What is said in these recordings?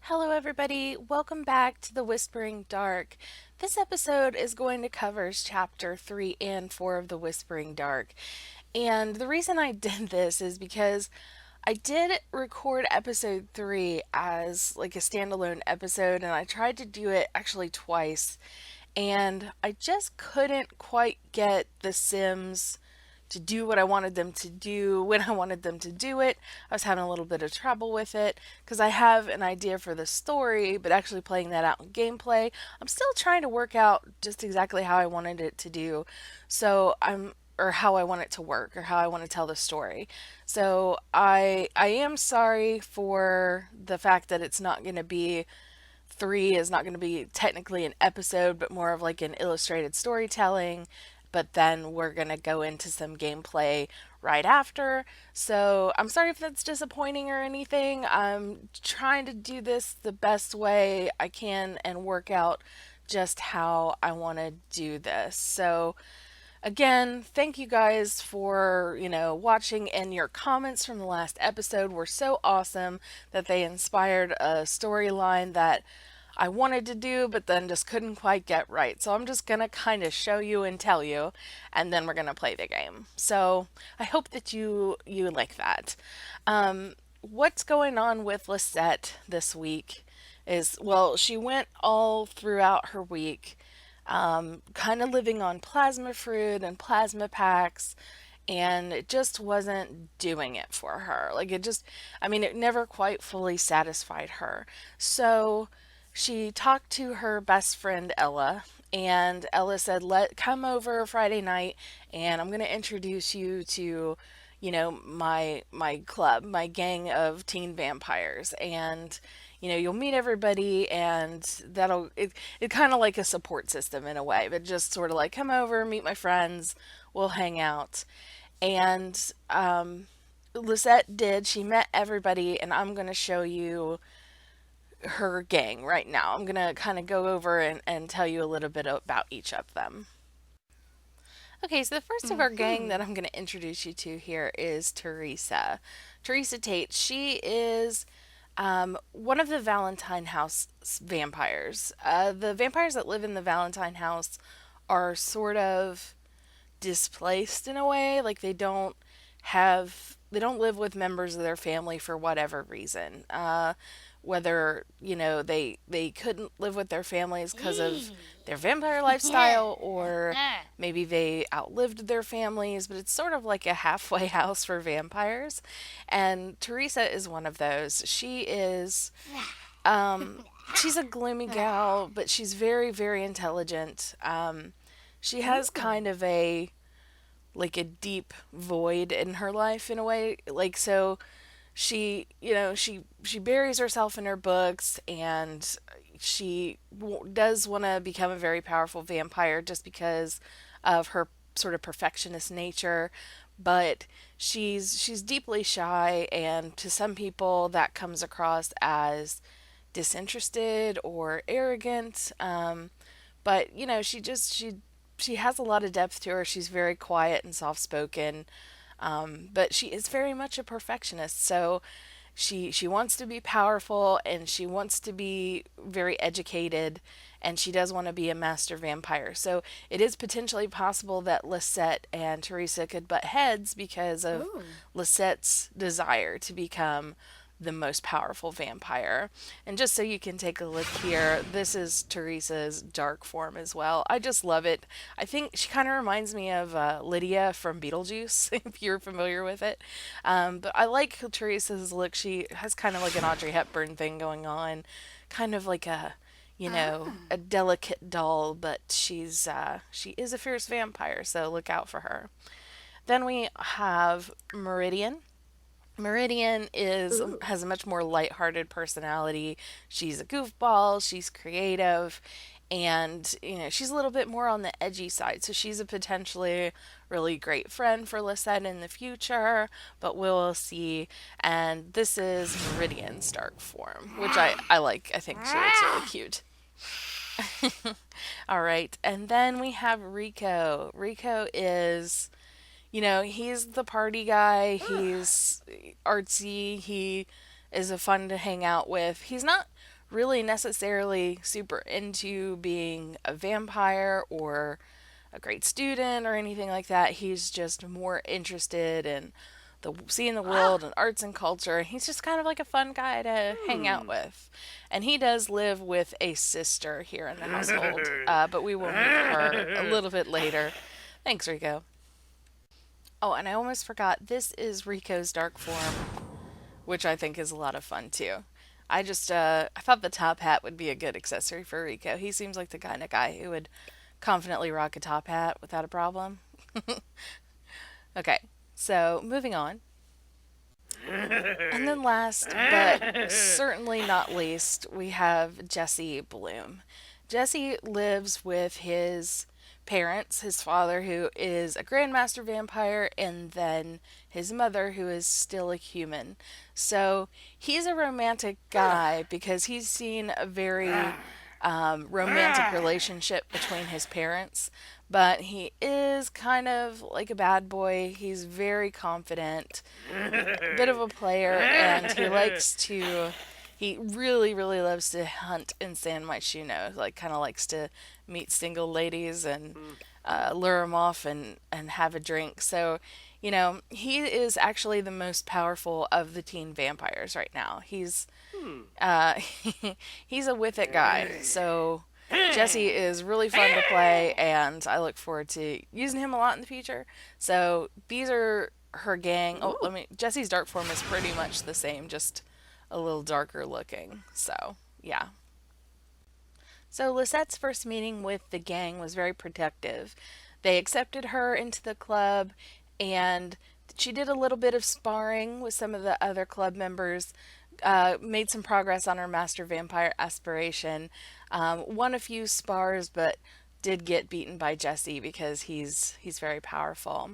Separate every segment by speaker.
Speaker 1: Hello, everybody. Welcome back to the Whispering Dark. This episode is going to cover chapter 3 and 4 of the Whispering Dark. And the reason I did this is because I did record episode 3 as like a standalone episode, and I tried to do it actually twice. And I just couldn't quite get the Sims to do what I wanted them to do when I wanted them to do it. I was having a little bit of trouble with it because I have an idea for the story, but actually playing that out in gameplay, I'm still trying to work out just exactly how I wanted it to do. So or how I want it to work or how I want to tell the story. So I am sorry for the fact that it's not going to be 3 is not going to be technically an episode, but more of like an illustrated storytelling. But then we're going to go into some gameplay right after. So I'm sorry if that's disappointing or anything. I'm trying to do this the best way I can and work out just how I want to do this. So again, thank you guys for, watching, and your comments from the last episode were so awesome that they inspired a storyline that I wanted to do, but then just couldn't quite get right. So I'm just gonna kind of show you and tell you, and then we're gonna play the game. So I hope that you like that. What's going on with Lisette this week is, well, she went all throughout her week, kind of living on plasma fruit and plasma packs, and it just wasn't doing it for her. Like it never quite fully satisfied her. So she talked to her best friend Ella, and Ella said, "Let come over Friday night, and I'm going to introduce you to, my club, my gang of teen vampires, and you'll meet everybody, and it kind of like a support system in a way, but just sort of like come over, meet my friends, we'll hang out." And Lisette did. She met everybody, and I'm going to show you her gang right now. I'm going to kind of go over and tell you a little bit about each of them. Okay, so the first of our gang that I'm going to introduce you to here is Teresa. Teresa Tate. She is one of the Valentine House vampires. The vampires that live in the Valentine House are sort of displaced in a way. Like they don't live with members of their family for whatever reason. Whether they couldn't live with their families because of their vampire lifestyle, or maybe they outlived their families, but it's sort of like a halfway house for vampires, and Teresa is one of those. She's a gloomy gal, but she's very, very intelligent. She has kind of a deep void in her life in a way, like, so she buries herself in her books, and she does want to become a very powerful vampire just because of her sort of perfectionist nature, but she's deeply shy, and to some people that comes across as disinterested or arrogant. But she has a lot of depth to her. She's very quiet and soft spoken, but she is very much a perfectionist. So She wants to be powerful and she wants to be very educated and she does want to be a master vampire. So it is potentially possible that Lisette and Teresa could butt heads because of
Speaker 2: Oh.
Speaker 1: Lisette's desire to become the most powerful vampire. And just so you can take a look here, this is Teresa's dark form as well. I just love it. I think she kind of reminds me of Lydia from Beetlejuice, if you're familiar with it. But I like Teresa's look. She has kind of like an Audrey Hepburn thing going on, kind of like a,
Speaker 2: Ah.
Speaker 1: a delicate doll, but she is a fierce vampire, so look out for her. Then we have Meridian. Meridian is
Speaker 2: Ooh.
Speaker 1: has a much more lighthearted personality. She's a goofball, she's creative, and she's a little bit more on the edgy side. So she's a potentially really great friend for Lisette in the future, but we'll see. And this is Meridian's dark form, which I like. I think she looks really cute. All right, and then we have Rico. Rico is he's the party guy. He's artsy. He is a fun to hang out with. He's not really necessarily super into being a vampire or a great student or anything like that. He's just more interested in the seeing the world and arts and culture. He's just kind of like a fun guy to hang out with. And he does live with a sister here in the household, but we will meet her a little bit later. Thanks, Rico. Oh, and I almost forgot. This is Rico's dark form, which I think is a lot of fun too. I thought the top hat would be a good accessory for Rico. He seems like the kind of guy who would confidently rock a top hat without a problem. Okay, so moving on. And then last, but certainly not least, we have Jesse Bloom. Jesse lives with his parents, his father, who is a grandmaster vampire, and then his mother, who is still a human. So he's a romantic guy because he's seen a very romantic relationship between his parents, but he is kind of like a bad boy. He's very confident, a bit of a player, and he really, really loves to hunt and San Myshuno. Like, kind of likes to meet single ladies and lure them off and have a drink. So, he is actually the most powerful of the teen vampires right now. Uh, he's a with it guy. So, Jesse is really fun to play, and I look forward to using him a lot in the future. So, these are her gang. Oh,
Speaker 2: Ooh.
Speaker 1: Jesse's dark form is pretty much the same, just a little darker looking. So, yeah. So Lisette's first meeting with the gang was very productive. They accepted her into the club and she did a little bit of sparring with some of the other club members, made some progress on her master vampire aspiration, won a few spars, but did get beaten by Jesse because he's very powerful.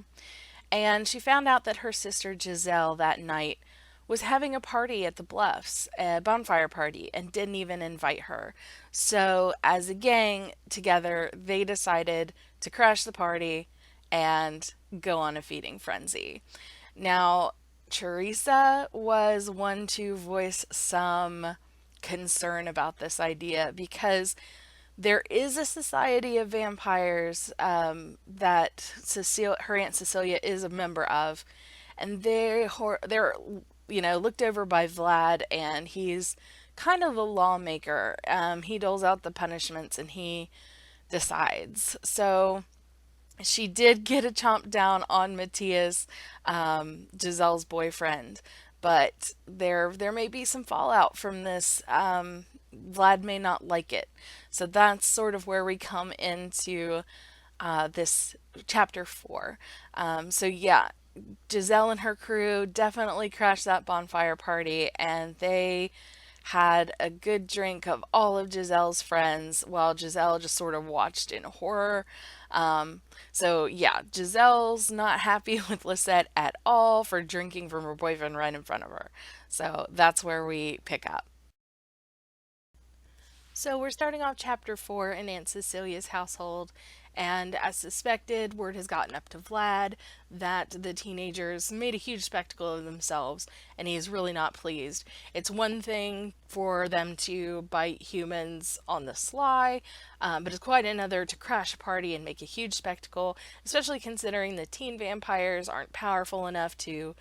Speaker 1: And she found out that her sister Giselle that night was having a party at the Bluffs, a bonfire party, and didn't even invite her. So, as a gang together, they decided to crash the party and go on a feeding frenzy. Now, Teresa was one to voice some concern about this idea because there is a society of vampires that her aunt Cecilia is a member of, and they're looked over by Vlad, and he's kind of the lawmaker. He doles out the punishments, and he decides. So she did get a chomp down on Matthias, Giselle's boyfriend, but there may be some fallout from this. Vlad may not like it, so that's sort of where we come into this chapter 4. So yeah, Giselle and her crew definitely crashed that bonfire party, and they had a good drink of all of Giselle's friends while Giselle just sort of watched in horror. So yeah, Giselle's not happy with Lisette at all for drinking from her boyfriend right in front of her. So that's where we pick up. So we're starting off chapter 4 in Aunt Cecilia's household, And as suspected, word has gotten up to Vlad that the teenagers made a huge spectacle of themselves, and he is really not pleased. It's one thing for them to bite humans on the sly, but it's quite another to crash a party and make a huge spectacle, especially considering the teen vampires aren't powerful enough to,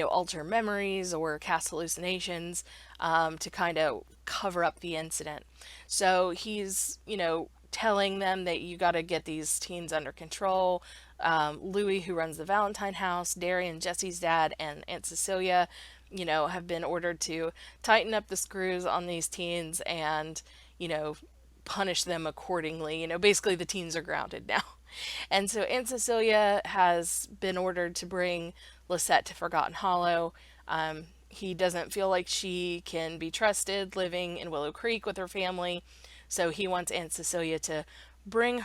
Speaker 1: alter memories or cast hallucinations to kind of cover up the incident. So he's, telling them that you got to get these teens under control. Louis, who runs the Valentine house, Darian, Jesse's dad, and Aunt Cecilia, have been ordered to tighten up the screws on these teens and, punish them accordingly. Basically the teens are grounded now. And so Aunt Cecilia has been ordered to bring Lisette to Forgotten Hollow. He doesn't feel like she can be trusted living in Willow Creek with her family. So he wants Aunt Cecilia to bring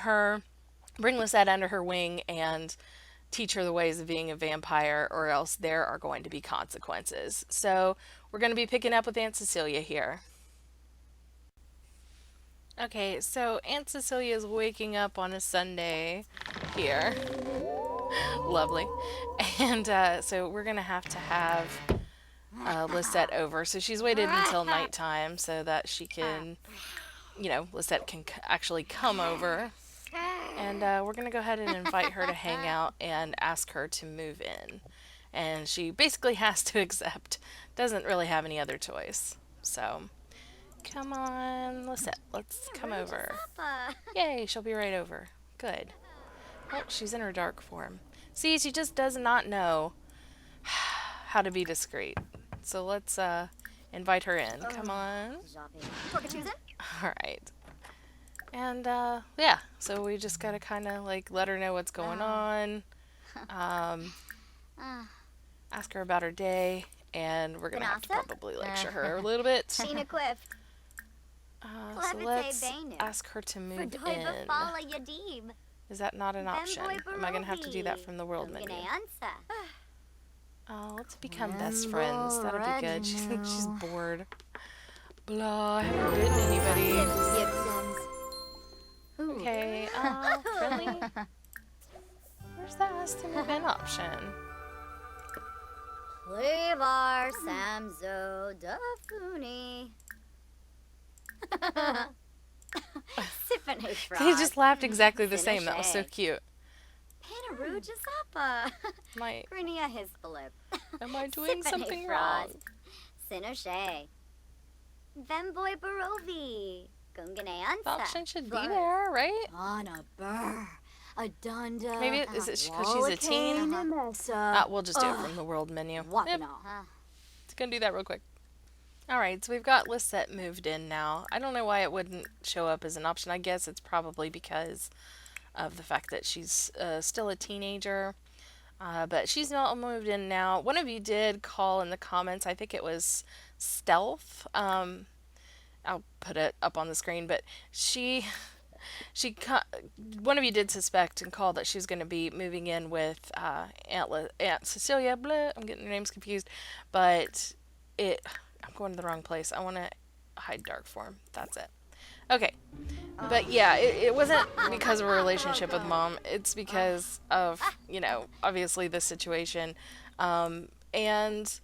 Speaker 1: Lisette under her wing and teach her the ways of being a vampire, or else there are going to be consequences. So we're going to be picking up with Aunt Cecilia here. Okay, so Aunt Cecilia is waking up on a Sunday here. Lovely. And so we're going to have Lisette over. So she's waited until nighttime so that she can, Lisette can actually come over. And we're going to go ahead and invite her to hang out and ask her to move in. And she basically has to accept. Doesn't really have any other choice. So, come on, Lisette. Let's come over. Yay, she'll be right over. Good. Oh, she's in her dark form. See, she just does not know how to be discreet. So let's invite her in. Come on. Alright. And, yeah. So we just gotta kind of, let her know what's going on. Ask her about her day. And we're gonna have to probably lecture her a little bit. So let's ask her to move in. Is that not an option? Am I gonna have to do that from the world menu? Let's become best friends. That'll be good. She's bored. Blah, I haven't bitten anybody. Okay, friendly? Where's that ask to move in option?
Speaker 2: Levar Samzo Dafuni.
Speaker 1: They just laughed exactly the same. That was so cute.
Speaker 2: Panaru Jasapa. Grinia Hisbalip.
Speaker 1: Am I doing something wrong?
Speaker 2: Sinoshe. Vemboy Barovi. Gunganeansa.
Speaker 1: The option should be there, right?
Speaker 2: Anna Burr. Adunda.
Speaker 1: Maybe is it because she's a teen? We'll just do it from the world menu. Yep. It's gonna do that real quick. Alright, so we've got Lisette moved in now. I don't know why it wouldn't show up as an option. I guess it's probably because of the fact that she's still a teenager. But she's not moved in now. One of you did call in the comments. I think it was Stealth. I'll put it up on the screen. But one of you did suspect and call that she's going to be moving in with Aunt Cecilia. Blah, I'm getting their names confused. But I'm going to the wrong place. I want to hide dark form. That's it. Okay. But yeah, it wasn't because of a relationship with Mom. It's because of, obviously this situation. And,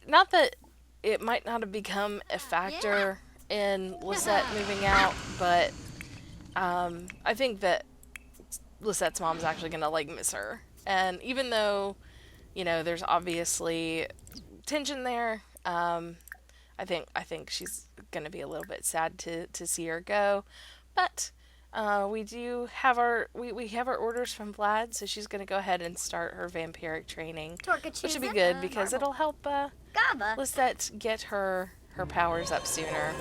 Speaker 1: not that it might not have become a factor in Lisette moving out, but I think that Lisette's mom's actually going to, miss her. And even though, there's obviously tension there, I think she's gonna be a little bit sad to see her go, but we do have we have our orders from Vlad, so she's gonna go ahead and start her vampiric training, which would be good because it'll help Lisette get her powers up sooner.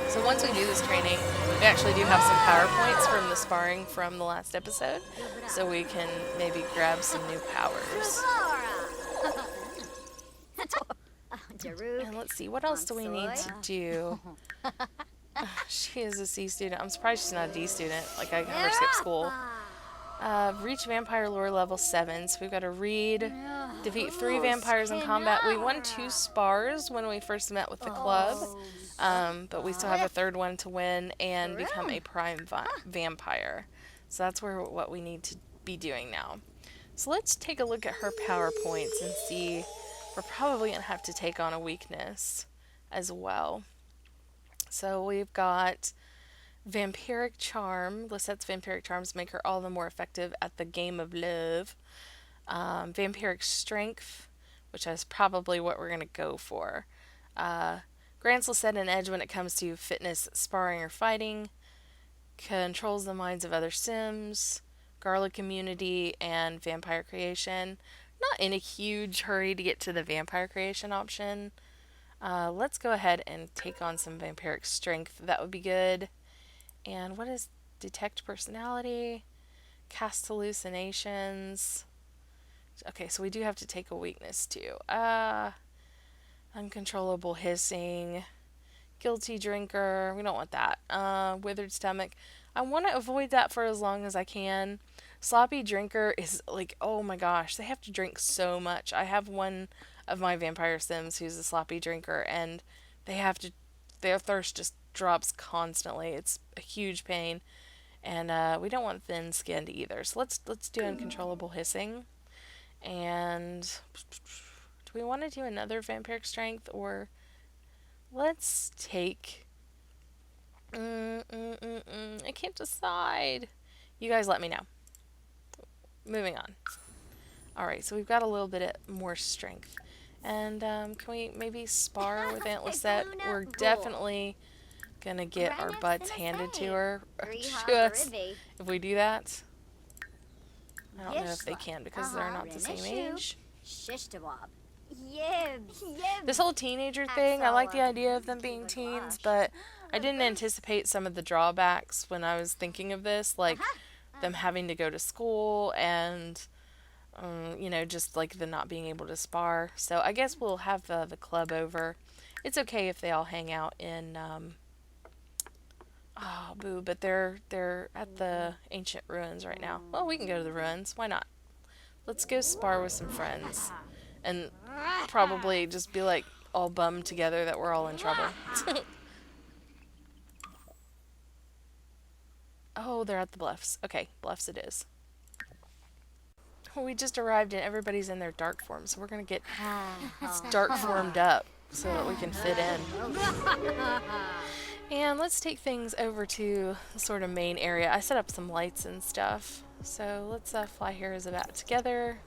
Speaker 1: So once we do this training, we actually do have some power points from the sparring from the last episode, so we can maybe grab some new powers. And let's see, what else do we need to do? She is a C student. I'm surprised she's not a D student. I never skipped school. Reach vampire lore level 7. So we've got to read, defeat 3 vampires in combat. We won 2 spars when we first met with the club. But we still have a third one to win and become a prime vampire. So that's what we need to be doing now. So let's take a look at her power points and see. We're probably going to have to take on a weakness as well. So we've got Vampiric Charm. Lisette's Vampiric Charms make her all the more effective at the game of love. Vampiric Strength, which is probably what we're going to go for. Grants Lisette an edge when it comes to fitness, sparring, or fighting. Controls the minds of other Sims. Garlic Immunity, and Vampire Creation. Not in a huge hurry to get to the Vampire Creation option. Let's go ahead and take on some Vampiric Strength. That would be good. And what is Detect Personality? Cast Hallucinations. Okay, so we do have to take a weakness too. Uncontrollable Hissing. Guilty Drinker. We don't want that. Withered Stomach. I want to avoid that for as long as I can. Sloppy Drinker is like, oh my gosh, they have to drink so much. I have one of my vampire sims who's a sloppy drinker, and their thirst just drops constantly. It's a huge pain, and we don't want thin-skinned either. So let's do Uncontrollable Hissing. And do we want to do another Vampiric Strength, or let's take... I can't decide. You guys let me know. Moving on. Alright, so we've got a little bit more strength. And can we maybe spar with Aunt Lisette? We're definitely going to get our butts handed to her. To us if we do that. I don't know if they can because they're not the same age. This whole teenager thing, I like the idea of them being teens, but I didn't anticipate some of the drawbacks when I was thinking of this, like them having to go to school and, just like the not being able to spar. So I guess we'll have the club over. It's okay if they all hang out in, but they're at the ancient ruins right now. Well, we can go to the ruins. Why not? Let's go spar with some friends. And probably just be like all bummed together that we're all in trouble. Oh, they're at the bluffs. Okay, bluffs it is. We just arrived and everybody's in their dark form, so we're gonna get dark formed up so that we can fit in. And let's take things over to the sort of main area. I set up some lights and stuff. So let's fly here as a bat together.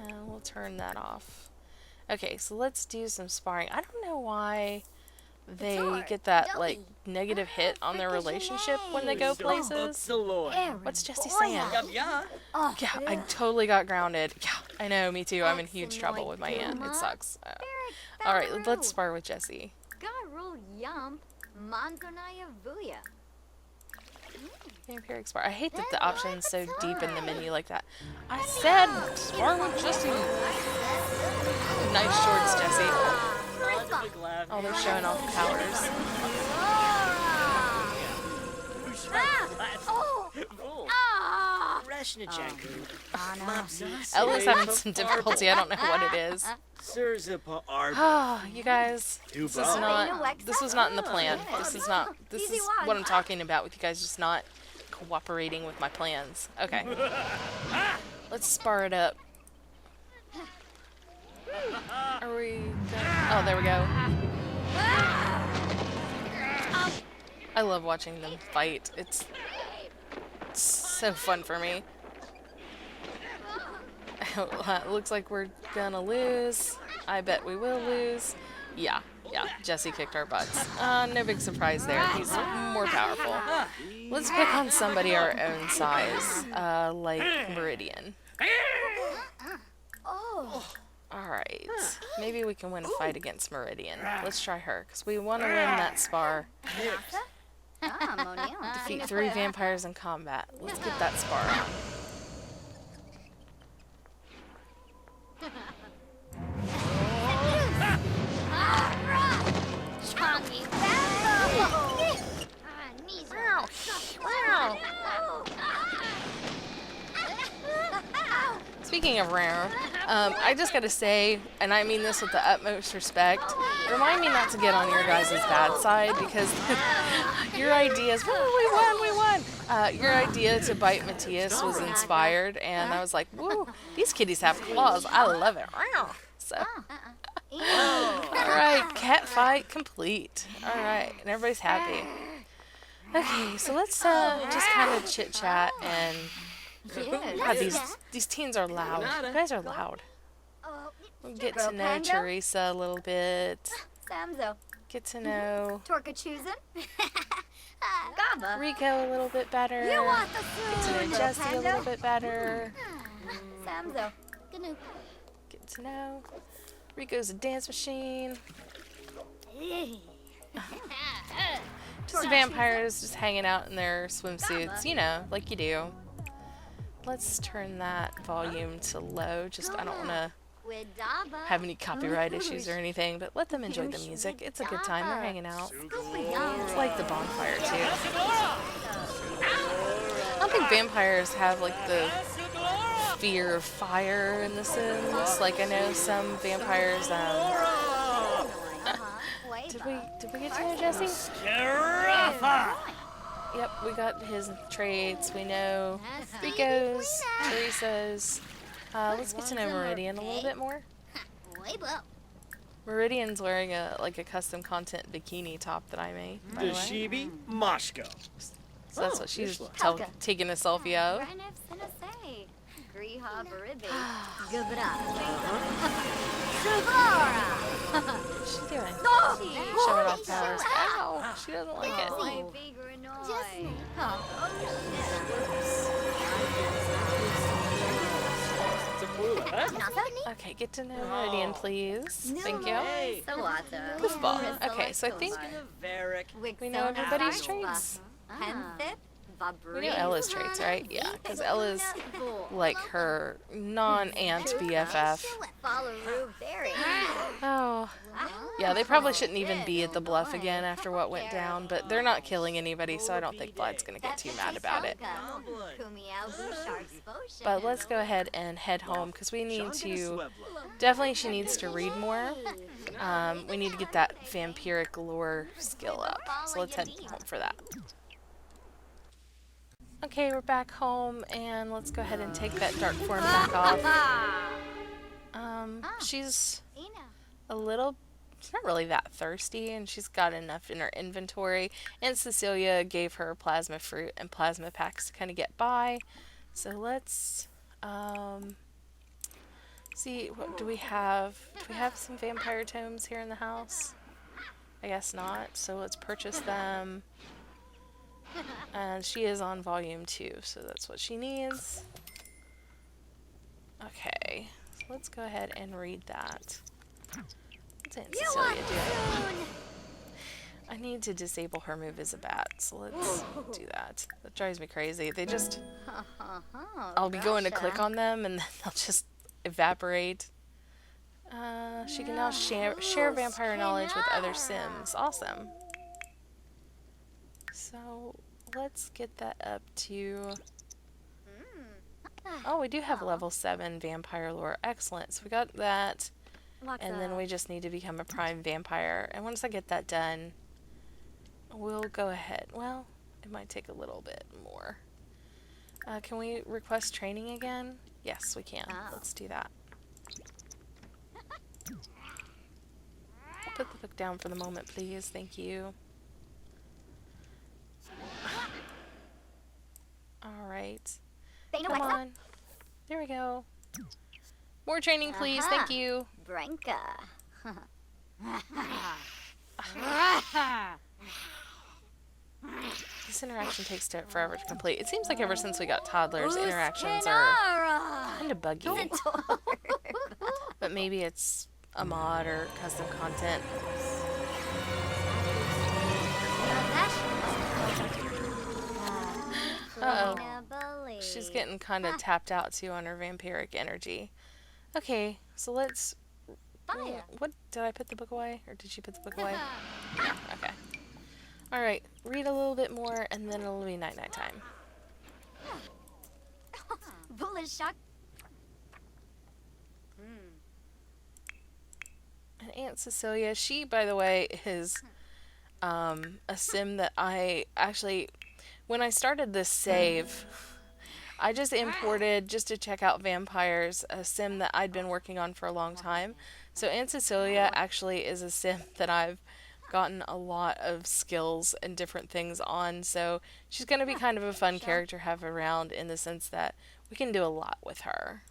Speaker 1: And we'll turn that off. Okay, so let's do some sparring. I don't know why they get that, like, negative hit on their relationship when they go places. What's Jesse saying? Yeah, I totally got grounded. Yeah, I know, me too. I'm in huge trouble with my aunt. It sucks. Alright, let's spar with Jesse. Vampiric spar. I hate that the option's so deep in the menu like that. I said spar with Jesse. Nice shorts, Jesse. Oh, they're showing off powers. Ella's having some difficulty. I don't know what it is. You guys, this was not in the plan. This is what I'm talking about with you guys just not cooperating with my plans. Okay. Let's spar it up. Are we done? Oh, there we go. I love watching them fight. It's so fun for me. It looks like we're gonna lose. I bet we will lose. Yeah, Jesse kicked our butts. No big surprise there. He's more powerful. Let's pick on somebody our own size, like Meridian. Alright, maybe we can win a fight against Meridian. Let's try her, because we want to win that spar. Defeat 3 vampires in combat. Let's get that spar on. speaking of rare, I just gotta say, and I mean this with the utmost respect, remind me not to get on your guys' bad side because your ideas, woo, we won. Your idea to bite Matthias was inspired, and I was like, woo, these kitties have claws. I love it. So, alright, cat fight complete. Alright, and everybody's happy. Okay, so let's just kind of chit chat and. God, these teens are loud. You guys are loud. We'll get to know Teresa a little bit.
Speaker 2: Samzo.
Speaker 1: Get to know
Speaker 2: Torka choosing.
Speaker 1: Rico a little bit better.
Speaker 2: You want the
Speaker 1: Get to know Jesse a little bit better.
Speaker 2: Samzo.
Speaker 1: Get to know Rico's a dance machine. Just the vampires just hanging out in their swimsuits, you know, like you do. Let's turn that volume to low. Just I don't want to have any copyright issues or anything, but let them enjoy the music. It's a good time. They're hanging out. It's like the bonfire too. I don't think vampires have like the fear of fire in The Sims. Like I know some vampires. Did we get to know Jesse? Yep, we got his traits. We know Rico's, Teresa's. Let's get to know Meridian a little bit more. Meridian's wearing a custom content bikini top that I made, by the way.
Speaker 3: Shibi Mashko.
Speaker 1: So that's what she's taking a selfie of. What's she doing? Showing off powers. Ow! She doesn't like it. Okay, get to know Meridian, please. Thank you. Goofball. Okay, so I think we know everybody's traits. We know Ella's traits, right? Yeah, because Ella's like her non-aunt BFF. Oh. Yeah, they probably shouldn't even be at the bluff again after what went down, but they're not killing anybody, so I don't think Vlad's going to get too mad about it. But let's go ahead and head home, because we need to... Definitely she needs to read more. We need to get that vampiric lore skill up, so let's head home for that. Okay, we're back home, and let's go ahead and take that dark form back off. She's a little, she's not really that thirsty, and she's got enough in her inventory, and Cecilia gave her plasma fruit and plasma packs to kind of get by. So let's, see, what do we have? Do we have some vampire tomes here in the house? I guess not, so let's purchase them. And she is on volume 2, so that's what she needs. Okay, so let's go ahead and read that. What's Aunt Cecilia doing? I need to disable her move as a bat, so let's do that. That drives me crazy. They just... I'll be going to click on them, and then they'll just evaporate. She can now share vampire knowledge with other Sims. Awesome. So, let's get that up to... Oh, we do have level 7 vampire lore. Excellent. So we got that. And then we just need to become a prime vampire. And once I get that done, we'll go ahead. Well, it might take a little bit more. Can we request training again? Yes, we can. Let's do that. Put the book down for the moment, please. Thank you. Alright. Come on. There we go. More training, please. Thank you.
Speaker 2: Branka.
Speaker 1: This interaction takes forever to complete. It seems like ever since we got toddlers, interactions are kind of buggy. But maybe it's a mod or custom content. Uh-oh. She's getting kind of tapped out too on her vampiric energy. Okay, so let's... What? Did I put the book away? Or did she put the book away? Yeah, okay. Alright, read a little bit more and then it'll be night-night time. Aunt Cecilia. She, by the way, is a sim that I actually, when I started this save, I just imported just to check out vampires, a sim that I'd been working on for a long time. So Aunt Cecilia actually is a sim that I've gotten a lot of skills and different things on. So she's going to be kind of a fun
Speaker 2: Sure.
Speaker 1: character to have around in the sense that we can do a lot with her.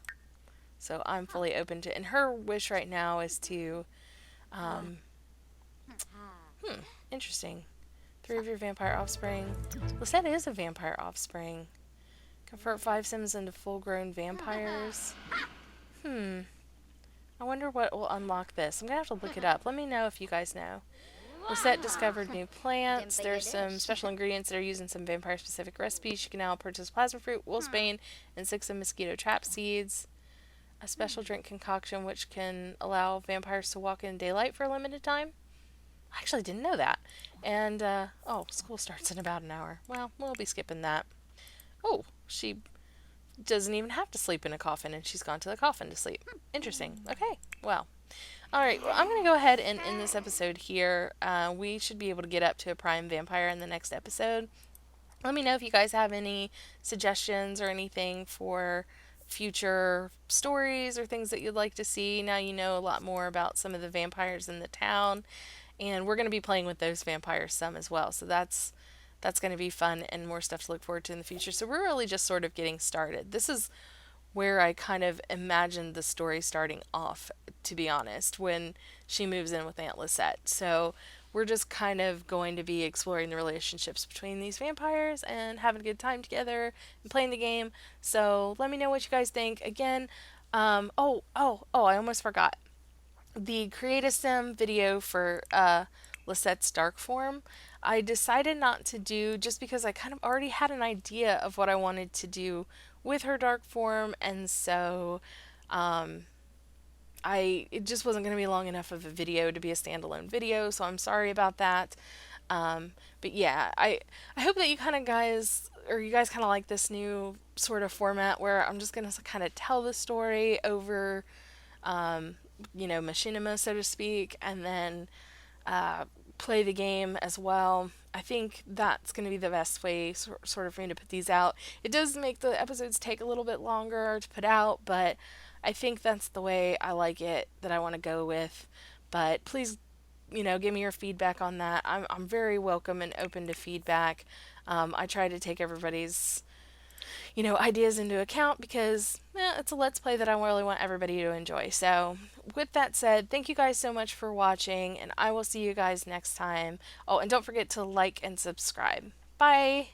Speaker 1: So I'm fully open to. And her wish right now is to, um, interesting. Three of your vampire offspring. Lisette is a vampire offspring. Convert five sims into full-grown vampires. Hmm. I wonder what will unlock this. I'm gonna have to look it up. Let me know if you guys know. Lisette discovered new
Speaker 2: Didn't
Speaker 1: plants.
Speaker 2: think I
Speaker 1: There's
Speaker 2: did.
Speaker 1: some special ingredients that are used in some vampire-specific recipes. You can now purchase plasma fruit, wolfsbane, and six of mosquito trap seeds. A special drink concoction which can allow vampires to walk in daylight for a limited time. I actually didn't know that. And, oh, school starts in about an hour. Well, we'll be skipping that. Oh, she doesn't even have to sleep in a coffin, and she's gone to the coffin to sleep. Interesting. Okay, well. All right, well, I'm going to go ahead and end this episode here. We should be able to get up to a prime vampire in the next episode. Let me know if you guys have any suggestions or anything for future stories or things that you'd like to see. Now you know a lot more about some of the vampires in the town, and we're going to be playing with those vampires some as well. So that's going to be fun and more stuff to look forward to in the future. So we're really just sort of getting started. This is where I kind of imagined the story starting off, to be honest, when she moves in with Aunt Lisette. So we're just kind of going to be exploring the relationships between these vampires and having a good time together and playing the game. So let me know what you guys think. Again, I almost forgot the Create a Sim video for Lisette's Dark Form. I decided not to do just because I kind of already had an idea of what I wanted to do with her dark form, and so um, it just wasn't going to be long enough of a video to be a standalone video, so I'm sorry about that. But yeah, I hope that you kind of guys, or you guys kind of like this new sort of format where I'm just going to kind of tell the story over, um, machinima, so to speak, and then uh, play the game as well. I think that's going to be the best way, sort of, for me to put these out. It does make the episodes take a little bit longer to put out, but I think that's the way I like it, that I want to go with. But please, give me your feedback on that. I'm very welcome and open to feedback. I try to take everybody's ideas into account because it's a let's play that I really want everybody to enjoy. So, with that said, thank you guys so much for watching, and I will see you guys next time. Oh, and don't forget to like and subscribe. Bye!